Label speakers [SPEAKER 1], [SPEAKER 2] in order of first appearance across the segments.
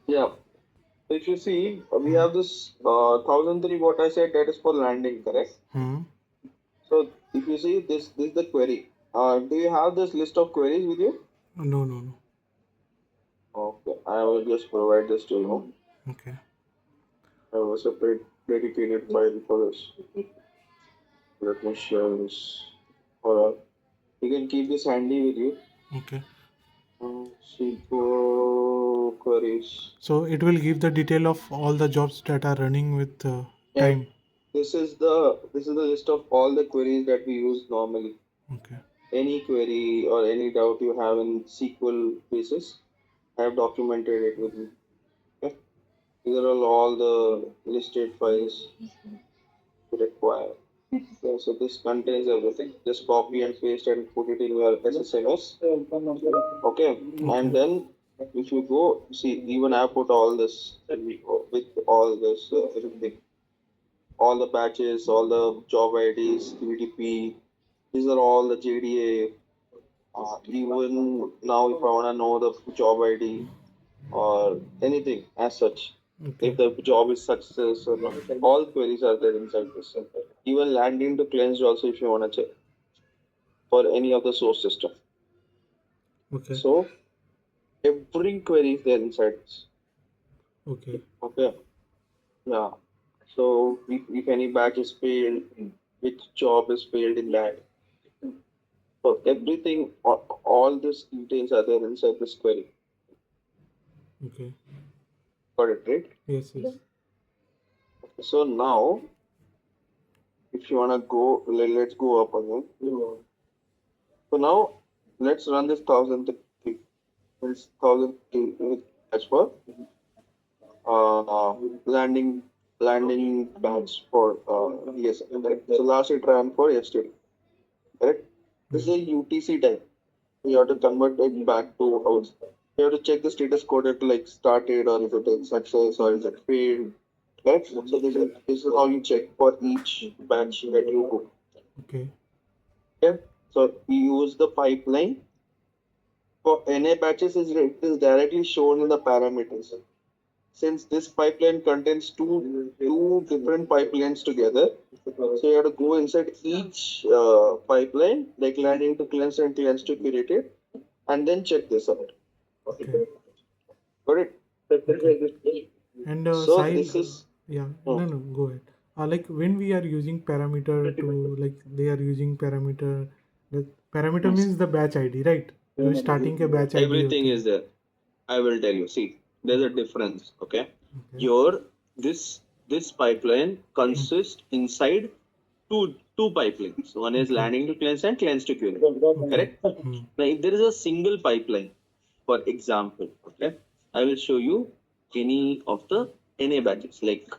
[SPEAKER 1] Yeah. If you see, we
[SPEAKER 2] Hmm.
[SPEAKER 1] have this 1003, what I said, that is for landing, correct?
[SPEAKER 2] Hmm.
[SPEAKER 1] So if you see this is the query. Do you have this list of queries with you?
[SPEAKER 2] No, no, no.
[SPEAKER 1] Okay, I will just provide this to you.
[SPEAKER 2] Okay.
[SPEAKER 1] I have a separate dedicated file for this. Let me share this. Alright. You can keep this handy with you.
[SPEAKER 2] Okay.
[SPEAKER 1] SQL queries.
[SPEAKER 2] So it will give the detail of all the jobs that are running with
[SPEAKER 1] Yeah,
[SPEAKER 2] time.
[SPEAKER 1] this is the list of all the queries that we use normally.
[SPEAKER 2] Okay.
[SPEAKER 1] Any query or any doubt you have in SQL basis, I have documented it with me. Okay? These are all the listed files you require. Yeah, so this contains everything. Just copy and paste and put it in your SSMS. Okay, and
[SPEAKER 2] Okay.
[SPEAKER 1] then if you go see, even I put all this with all this everything, all the batches, all the job IDs, UDP. These are all the JDA. Even now, if I wanna know the job ID or anything as such,
[SPEAKER 2] Okay.
[SPEAKER 1] if the job is success or not, all queries are there inside this. Even landing to cleansed also, if you wanna check for any of the source system.
[SPEAKER 2] Okay.
[SPEAKER 1] So every query is there inside this.
[SPEAKER 2] Okay.
[SPEAKER 1] Okay. Yeah. So if any batch is failed, which job is failed in that. So everything, all these details are there inside this query.
[SPEAKER 2] Okay.
[SPEAKER 1] Got it, right?
[SPEAKER 2] Yes. Yes.
[SPEAKER 1] So now, if you wanna go, let's go up again. So now, let's run this thousand as for uh, landing landing batch for yes. Correct. So last it ran for yesterday. Correct. This is
[SPEAKER 2] Hmm.
[SPEAKER 1] a UTC time. You have to convert it back to hours. You have to check the status code at like started or is it a success or is it failed. Right? So this is how you check for each batch that you book.
[SPEAKER 2] Okay.
[SPEAKER 1] Okay. So you use the pipeline for NA batches is directly shown in the parameters. Since this pipeline contains two different pipelines together, so you have to go inside each pipeline, like landing to cleanse and cleanse to curated, and then check this out.
[SPEAKER 2] Okay.
[SPEAKER 1] Got it?
[SPEAKER 2] Okay. And
[SPEAKER 1] So
[SPEAKER 2] Sahil,
[SPEAKER 1] this is
[SPEAKER 2] yeah,
[SPEAKER 1] hmm,
[SPEAKER 2] no, no, go ahead. Like when we are using parameter to, like they are using parameter, the parameter means the batch ID, right? जो starting के batch ID
[SPEAKER 1] everything
[SPEAKER 2] होती
[SPEAKER 1] is
[SPEAKER 2] है.
[SPEAKER 1] there. I will tell you. See, there's a difference. Okay,
[SPEAKER 2] Okay.
[SPEAKER 1] your this pipeline
[SPEAKER 2] Hmm.
[SPEAKER 1] consists inside two pipelines. One is
[SPEAKER 2] Okay.
[SPEAKER 1] landing to cleanse and cleanse to curate.
[SPEAKER 2] Okay.
[SPEAKER 1] Correct?
[SPEAKER 2] Hmm.
[SPEAKER 1] Now, if there is a single pipeline, for example, okay, I will show you any of the NA batches. Like,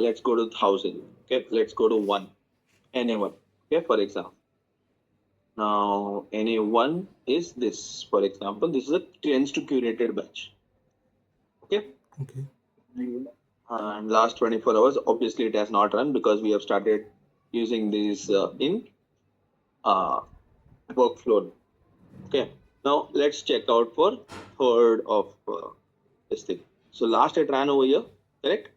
[SPEAKER 1] let's go to 1,000. Okay, let's go to one NA1. Okay, for example. Now, NA1 is this. For example, this is a cleanse to curated batch. Okay,
[SPEAKER 2] Okay.
[SPEAKER 1] and last 24 hours, obviously, it has not run because we have started using these in uh, workflow. Okay, now let's check out for third of this thing. So last it ran over here, correct?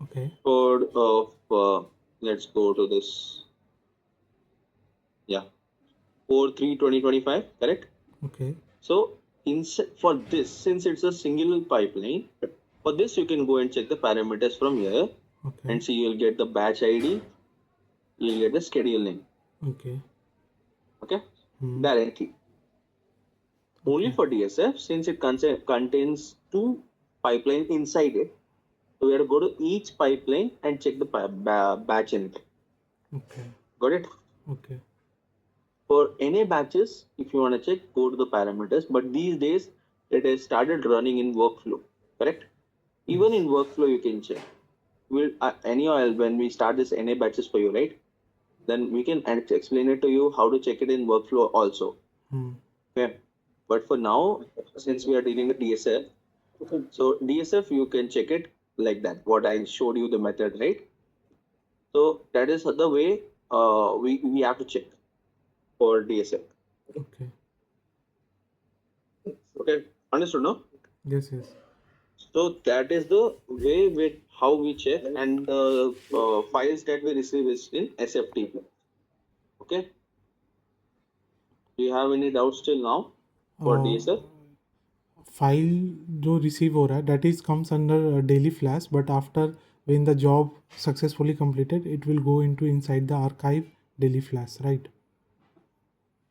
[SPEAKER 2] Okay.
[SPEAKER 1] Third of let's go to this. Yeah, 4/3/2025, correct?
[SPEAKER 2] Okay.
[SPEAKER 1] So for this, since it's a single pipeline, for this you can go and check the parameters from here
[SPEAKER 2] Okay.
[SPEAKER 1] and see you'll get the batch ID, you'll get the schedule name.
[SPEAKER 2] Okay.
[SPEAKER 1] Okay,
[SPEAKER 2] Hmm.
[SPEAKER 1] directly. Only
[SPEAKER 2] Okay.
[SPEAKER 1] for DSF, since it contains two pipeline inside it. So we have to go to each pipeline and check the batch in it.
[SPEAKER 2] Okay.
[SPEAKER 1] Got it?
[SPEAKER 2] Okay.
[SPEAKER 1] For any batches, if you want to check, go to the parameters. But these days, it has started running in workflow. Correct? Even in
[SPEAKER 2] Yes.
[SPEAKER 1] workflow, you can check. We'll anyhow when we start this NA batches for you, right? Then we can explain it to you how to check it in workflow also.
[SPEAKER 2] Hmm.
[SPEAKER 1] Okay. But for now, since we are dealing with DSF, so DSF you can check it like that. What I showed you the method, right? So that is the way we have to check for DSF.
[SPEAKER 2] Okay.
[SPEAKER 1] Okay, understood, no?
[SPEAKER 2] Yes. Yes.
[SPEAKER 1] So that is the way with how we check, and the files that we receive is in SFTP. Okay. Do you have any doubts till now for DSL?
[SPEAKER 2] File जो receive हो रहा है that is comes under daily flash, but after when the job successfully completed it will go into inside the archive daily flash, right?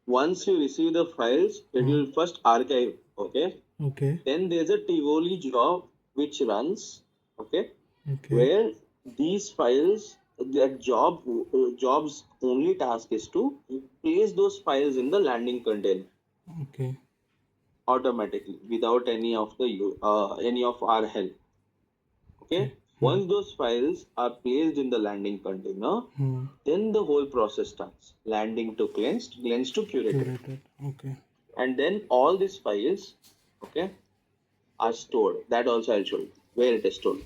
[SPEAKER 1] Once you receive the files, it will first archive. Okay.
[SPEAKER 2] Okay.
[SPEAKER 1] Then there's a Tivoli job which runs. Okay.
[SPEAKER 2] Okay.
[SPEAKER 1] Where these files, that job's only task is to place those files in the landing container
[SPEAKER 2] Okay.
[SPEAKER 1] automatically without any of our help. Okay.
[SPEAKER 2] Okay.
[SPEAKER 1] Once those files are placed in the landing container, then the whole process starts. Landing to cleansed, cleansed to curated.
[SPEAKER 2] Curated. Okay.
[SPEAKER 1] And then all these files, okay, are stored. That also I'll show you where it is stored.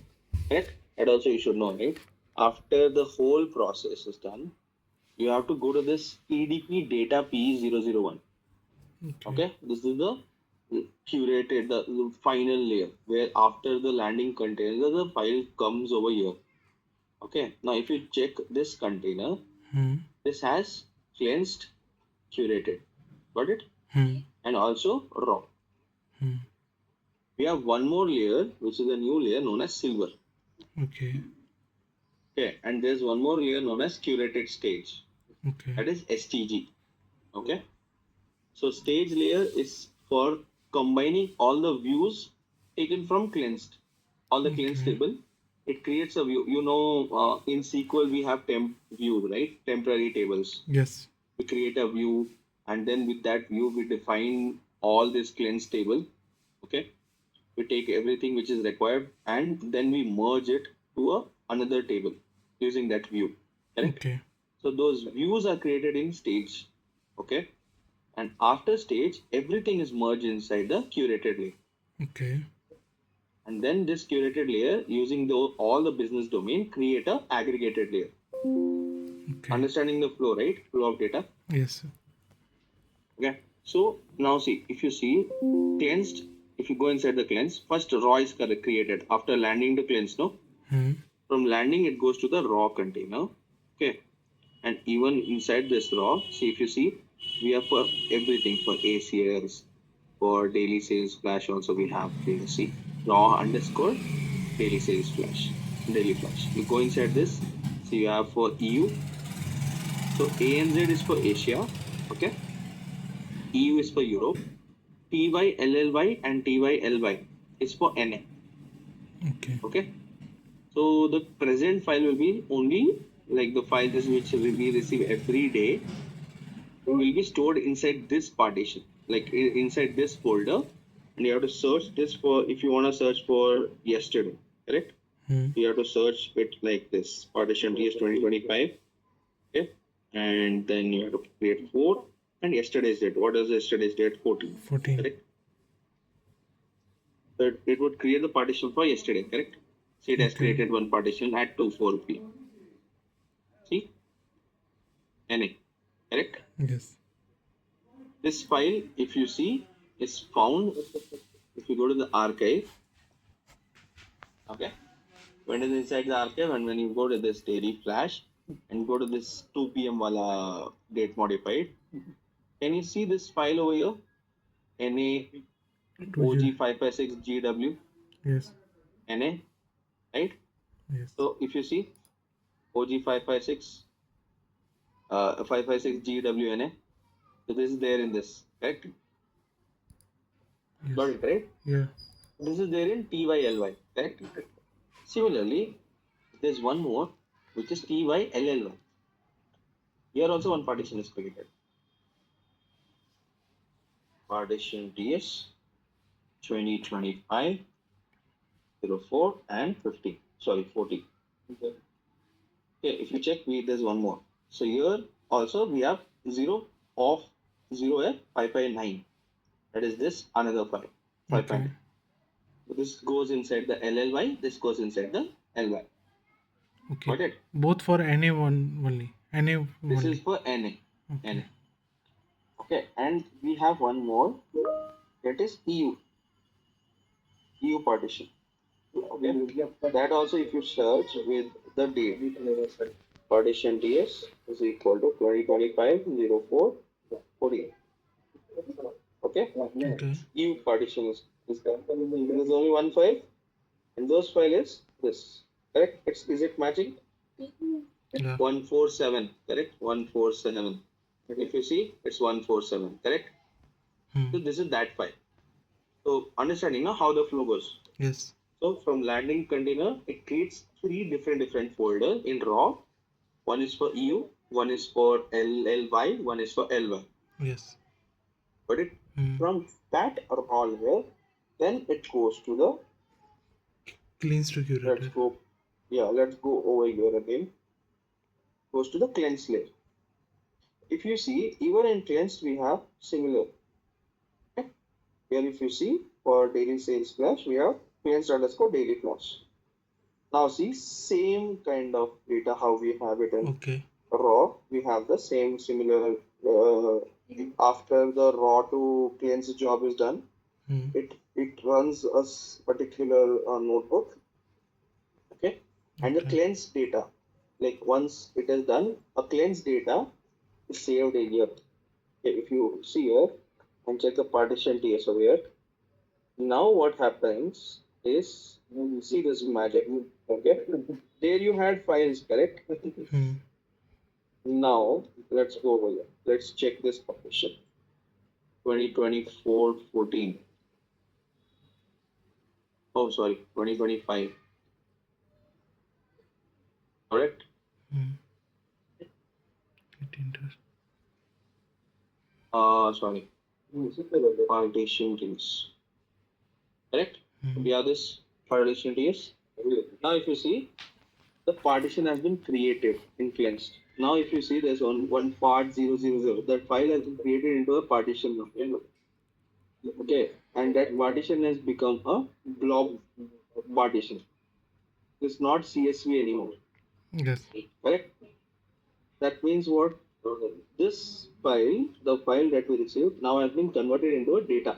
[SPEAKER 1] Right? That also you should know, right? After the whole process is done, you have to go to this EDP data P001. Okay, this is the curated, the final layer where after the landing container, the file comes over here. Okay, now if you check this container, this has cleansed, curated. Got it? And also raw. We have one more layer, which is a new layer known as silver.
[SPEAKER 2] Okay.
[SPEAKER 1] Okay, and there's one more layer known as curated stage.
[SPEAKER 2] Okay.
[SPEAKER 1] That is STG. Okay, so stage layer is for combining all the views taken from cleansed, all the cleansed table. It creates a view. In SQL we have temp view, right? Temporary tables.
[SPEAKER 2] Yes.
[SPEAKER 1] We create a view, and then with that view we define all this cleansed table. Okay, we take everything which is required and then we merge it to another table using that view. Correct?
[SPEAKER 2] Okay.
[SPEAKER 1] So those views are created in stage. Okay, and after stage everything is merged inside the curated layer.
[SPEAKER 2] Okay.
[SPEAKER 1] And then this curated layer, using all the business domain, create a aggregated layer.
[SPEAKER 2] Okay.
[SPEAKER 1] Understanding the flow, right? Flow of data.
[SPEAKER 2] Yes, sir.
[SPEAKER 1] Okay. So now see, if you see cleansed, if you go inside the cleanse, first raw is created after landing the cleanse, no? From landing it goes to the raw container. Okay. And even inside this raw, see, if you see, we have for everything, for ACLs, for daily sales flash also we have here. See, raw underscore daily sales flash, daily flash. You go inside this, so you have for EU. So ANZ is for Asia. Okay. EU is for Europe. TYLLY and TYLY is for NA.
[SPEAKER 2] Okay.
[SPEAKER 1] Okay. So the present file will be only like the files which we receive every day will be stored inside this partition, like inside this folder, and you have to search this for, if you want to search for yesterday, correct? You have to search it like this, partition DS 2025. Okay, and then you have to create 4 and yesterday's date. What is yesterday's date? 14.
[SPEAKER 2] 14.
[SPEAKER 1] Correct. So it would create the partition for yesterday, correct? So it has created one partition at 2:04 p.m. See? NA, correct?
[SPEAKER 2] Yes.
[SPEAKER 1] This file, if you see, is found if you go to the archive. Okay. When it is inside the archive, and when you go to this daily flash and go to this 2 p.m. wala date modified, can you see this file over here? NA OG556GW.
[SPEAKER 2] Yes.
[SPEAKER 1] NA, right?
[SPEAKER 2] Yes.
[SPEAKER 1] So if you see OG556 556GWNA, so this is there in this, correct?
[SPEAKER 2] Yes.
[SPEAKER 1] Got it, right?
[SPEAKER 2] Yeah.
[SPEAKER 1] This is there in TYLY, correct? Similarly, there's one more which is TYLLY. Here also one partition is created. Partition DS 2025 04 and 50. Sorry, 40. Okay, if you check, there's one more. So here also we have 0 of 0F559. That is this another file. 5.
[SPEAKER 2] Okay.
[SPEAKER 1] So this goes inside the LLY, this goes inside the LY.
[SPEAKER 2] Okay.
[SPEAKER 1] Got it?
[SPEAKER 2] Both for NA one only. NA
[SPEAKER 1] This
[SPEAKER 2] only.
[SPEAKER 1] is for NA.
[SPEAKER 2] Okay.
[SPEAKER 1] NA. Okay, and we have one more, that is EU. EU partition. Okay, that also if you search with the date, partition TS is equal to 2025 04 48. Okay,
[SPEAKER 3] Okay.
[SPEAKER 1] EU partition is there. There's only one file, and those file is this. Correct? Is it matching?
[SPEAKER 3] Yeah.
[SPEAKER 1] 147. Correct? 147. If you see, it's 147. Correct? So
[SPEAKER 3] Hmm.
[SPEAKER 1] this is that file. So understanding now how the flow goes.
[SPEAKER 3] Yes.
[SPEAKER 1] So from landing container, it creates three different folders in raw. One is for EU, one is for LLY, one is for LY.
[SPEAKER 3] Yes.
[SPEAKER 1] But it
[SPEAKER 3] Hmm.
[SPEAKER 1] from that raw layer, then it goes to the
[SPEAKER 3] Cleans to
[SPEAKER 1] let's
[SPEAKER 3] curated.
[SPEAKER 1] go let's go over here again. Goes to the cleanse layer. If you see, even in cleanse we have similar. Okay? Here if you see for daily sales flash, we have cleanse underscore daily flash. Now see same kind of data how we have it in
[SPEAKER 3] Okay.
[SPEAKER 1] raw. We have the same similar after the raw to cleanse job is done.
[SPEAKER 3] Hmm.
[SPEAKER 1] It runs a particular notebook. Okay, and the
[SPEAKER 3] Okay.
[SPEAKER 1] cleanse data, like once it is done, a cleanse data is saved in here. Okay, if you see here and check the partition TS over here, now what happens is see this magic. Okay, there you had files, correct?
[SPEAKER 3] Hmm.
[SPEAKER 1] Now let's go over here. Let's check this partition 2024 14. Oh, sorry, 2025. Correct?
[SPEAKER 3] Hmm. It enters.
[SPEAKER 1] Sorry. Partition TS. Correct?
[SPEAKER 3] Hmm.
[SPEAKER 1] We have this partition TS. Now, if you see, the partition has been created in cleansed. Now, if you see, there's one part 000. That file has been created into a partition now. Okay, and that partition has become a blob partition. It's not CSV anymore.
[SPEAKER 3] Yes.
[SPEAKER 1] Correct? That means what? This file, the file that we received, now has been converted into a data.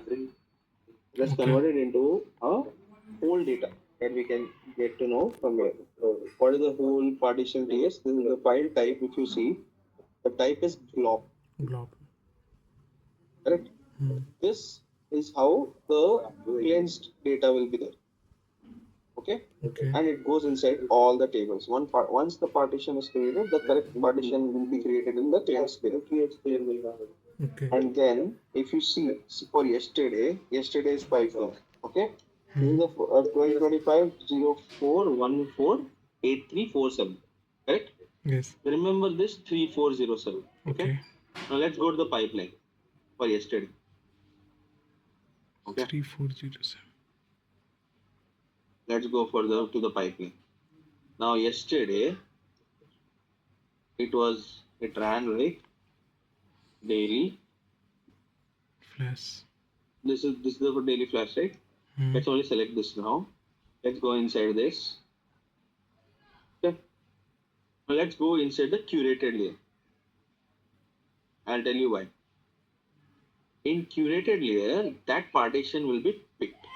[SPEAKER 1] That's
[SPEAKER 3] Okay.
[SPEAKER 1] converted into a whole data that we can get to know from here. So what is the whole partition TS? This is the file type. If you see, the type is blob.
[SPEAKER 3] Blob.
[SPEAKER 1] Correct?
[SPEAKER 3] Hmm.
[SPEAKER 1] This is how the cleansed data will be there. Okay?
[SPEAKER 3] Okay.
[SPEAKER 1] And it goes inside all the tables. Once the partition is created, the correct partition will be created in the cleansed table.
[SPEAKER 3] Okay.
[SPEAKER 1] And then if you see for yesterday's Python, okay? This is
[SPEAKER 3] Hmm.
[SPEAKER 1] the 2025 correct?
[SPEAKER 3] Yes.
[SPEAKER 1] Remember this 3407, okay?
[SPEAKER 3] Okay.
[SPEAKER 1] Now let's go to the pipeline for yesterday, okay?
[SPEAKER 3] 3407.
[SPEAKER 1] Let's go further to the pipeline. Now yesterday it ran like daily.
[SPEAKER 3] Flash.
[SPEAKER 1] This is the daily flash, right?
[SPEAKER 3] Hmm.
[SPEAKER 1] Let's only select this now. Let's go inside this. Okay. Now let's go inside the curated layer. I'll tell you why. In curated layer, that partition will be picked.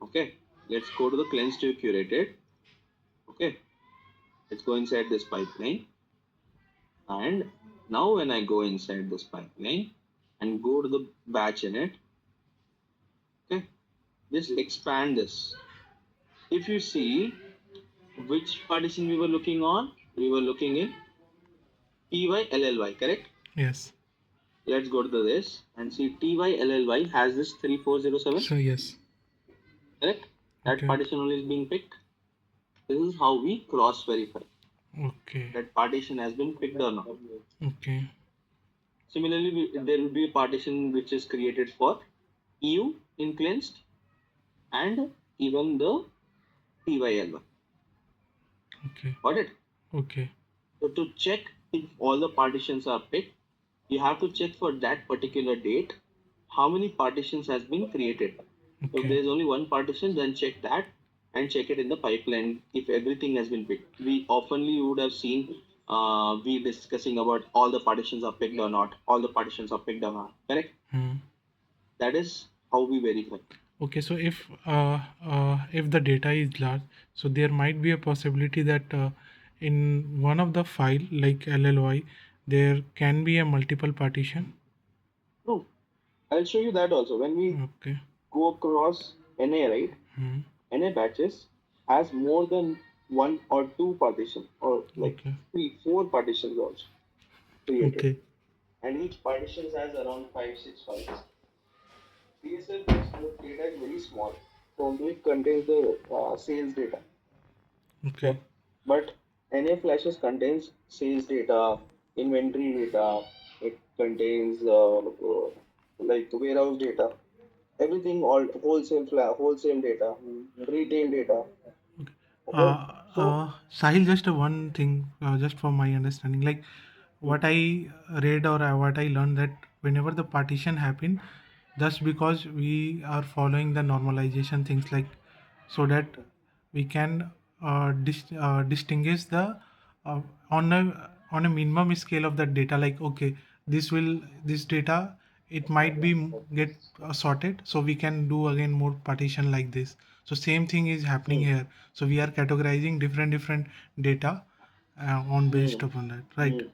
[SPEAKER 1] Okay. Let's go to the cleanse to curated. Okay. Let's go inside this pipeline. And now when I go inside this pipeline and go to the batch in it, okay, just expand this. If you see which partition we were looking on, we were looking in TYLLY, correct?
[SPEAKER 3] Yes.
[SPEAKER 1] Let's go to this and see TYLLY has this 3407,
[SPEAKER 3] So yes.
[SPEAKER 1] correct? That
[SPEAKER 3] Okay.
[SPEAKER 1] partition only is being picked. This is how we cross verify
[SPEAKER 3] Okay.
[SPEAKER 1] that partition has been picked or not.
[SPEAKER 3] Okay.
[SPEAKER 1] Similarly, there will be a partition which is created for EU in cleansed and even the TYL1.
[SPEAKER 3] Okay.
[SPEAKER 1] Got it?
[SPEAKER 3] Okay.
[SPEAKER 1] So to check if all the partitions are picked, you have to check for that particular date how many partitions has been created. So if
[SPEAKER 3] Okay.
[SPEAKER 1] there is only one partition, then check that and check it in the pipeline if everything has been picked. We oftenly would have seen we discussing about all the partitions are picked or not, all the partitions are picked or not. Correct?
[SPEAKER 3] Hmm.
[SPEAKER 1] That is how we verify.
[SPEAKER 3] Okay, so if the data is large, so there might be a possibility that in one of the file like LLY, there can be a multiple partition.
[SPEAKER 1] No, I'll show you that also. When we
[SPEAKER 3] Okay.
[SPEAKER 1] go across NA, right?
[SPEAKER 3] Hmm.
[SPEAKER 1] NA batches has more than one or two partition or like
[SPEAKER 3] Okay.
[SPEAKER 1] three, four partitions also created.
[SPEAKER 3] Okay.
[SPEAKER 1] And each partition has around 5, 6 files. DSL textbook data is very small, so only it contains the sales data.
[SPEAKER 3] Okay.
[SPEAKER 1] Okay. But NA flashes contains sales data, inventory data, it contains like warehouse data, everything, all wholesale data, retail data.
[SPEAKER 3] Okay.
[SPEAKER 1] Okay. So,
[SPEAKER 3] Sahil, just one thing, just for my understanding, like
[SPEAKER 1] hmm,
[SPEAKER 3] what I read or what I learned that whenever the partition happen, just because we are following the normalization things like so that we can distinguish the uh, on a minimum scale of that data. Like okay, this data it might be get sorted, so we can do again more partition like this. So same thing is happening
[SPEAKER 1] hmm,
[SPEAKER 3] here. So we are categorizing different data on
[SPEAKER 1] hmm,
[SPEAKER 3] based upon that, right?
[SPEAKER 1] hmm.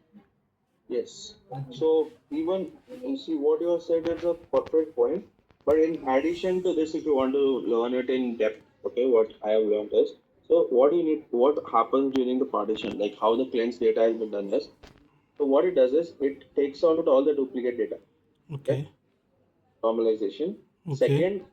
[SPEAKER 1] Yes. So even you see what you have said is a perfect point. But in addition to this, if you want to learn it in depth, okay, what I have learned is so what you need, what happens during the partition, like how the cleanse data has been done is. So what it does is it takes out all the duplicate data. Okay,
[SPEAKER 3] Okay.
[SPEAKER 1] normalization.
[SPEAKER 3] Okay.
[SPEAKER 1] Second,